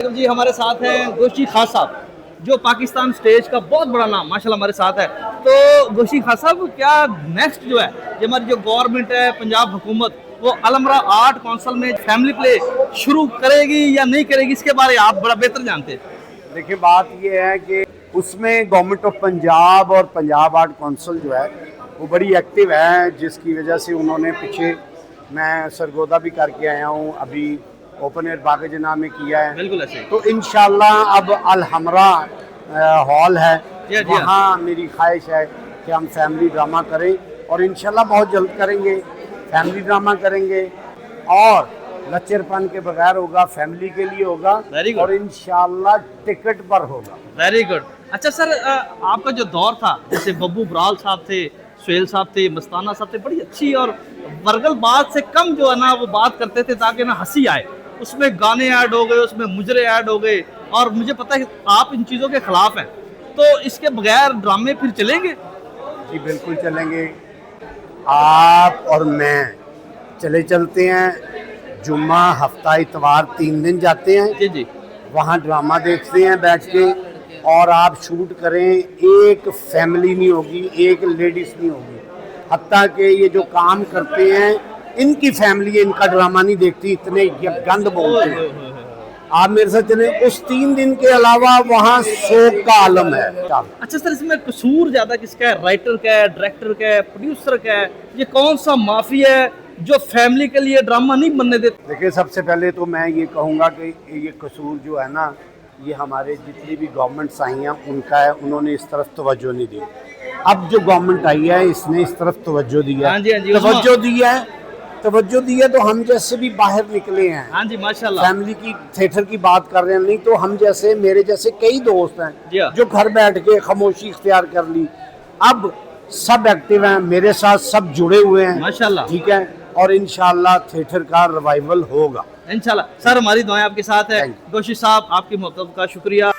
जी हमारे साथ हैं गोशी खान साहब, जो पाकिस्तान स्टेज का बहुत बड़ा नाम माशाल्लाह हमारे साथ है। तो गोशी खान साहब, क्या नेक्स्ट जो है ये हमारी जो गवर्नमेंट है, पंजाब हुकूमत, वो अलमरा आर्ट काउंसिल में फैमिली प्ले शुरू करेगी या नहीं करेगी, इसके बारे में आप बड़ा बेहतर जानते हैं। देखिए, बात ये है कि उसमें गवर्नमेंट ऑफ पंजाब और पंजाब आर्ट काउंसिल जो है वो बड़ी एक्टिव है, जिसकी वजह से उन्होंने पीछे मैं सरगोदा भी करके आया हूँ, अभी ओपन एयर बाग जना में किया है। बिल्कुल ऐसे। तो इंशाल्लाह अब अलहमरा हॉल है, वहाँ मेरी ख्वाहिश है कि हम फैमिली ड्रामा करें और इंशाल्लाह बहुत जल्द करेंगे। फैमिली ड्रामा करेंगे और लच्चरपन के बगैर होगा, फैमिली के लिए होगा और इंशाल्लाह टिकट पर होगा। Very good. अच्छा सर, आपका जो दौर था, जैसे बब्बू बराल साहब थे, सुहेल साहब थे, मस्ताना साहब थे, बड़ी अच्छी और वर्गल बात से कम जो है ना वो बात करते थे ताकि ना हंसी आए। उसमें गाने ऐड हो गए, उसमें मुजरे ऐड हो गए, और मुझे पता है कि आप इन चीज़ों के खिलाफ हैं, तो इसके बगैर ड्रामे फिर चलेंगे? जी बिल्कुल चलेंगे। आप और मैं चलते हैं, जुम्मा हफ्ता इतवार 3 दिन जाते हैं जी जी, वहाँ ड्रामा देखते हैं बैठ के, और आप शूट करें, एक फैमिली नहीं होगी, एक लेडीज़ नहीं होगी, हत्ता कि ये जो काम करते हैं इनकी फैमिली इनका ड्रामा नहीं देखती, इतने गंद बोलते हैं। आप मेरे साथ चले, उस 3 दिन के अलावा वहाँ शोक का आलम है। अच्छा सर, इसमें कसूर ज़्यादा किसका है? राइटर का है, डायरेक्टर का है, प्रोड्यूसर का है? ये कौन सा माफिया है जो फैमिली के लिए ड्रामा नहीं बनने देते? देखिए, सबसे पहले तो मैं ये कहूँगा कि ये कसूर जो है ना, ये हमारे जितनी भी गवर्नमेंट्स आई हैं उनका है, उन्होंने इस तरफ तवज्जो नहीं दी। अब जो गवर्नमेंट आई है इसने इस तरफ तवज्जो दी है, तवज्जो दी है तो हम जैसे भी बाहर निकले हैं। हाँ जी, माशाल्लाह। फैमिली की थिएटर की बात कर रहे हैं, नहीं तो हम जैसे, मेरे जैसे कई दोस्त हैं हाँ। जो घर बैठ के खामोशी इख्तियार कर ली, अब सब एक्टिव हैं, मेरे साथ सब जुड़े हुए हैं माशाल्लाह। ठीक है, और इंशाल्लाह थिएटर का रिवाइवल होगा इंशाल्लाह। सर, हमारी दुआएं आपके साथ है। गोशी साहब, आपकी मोहब्बत का शुक्रिया।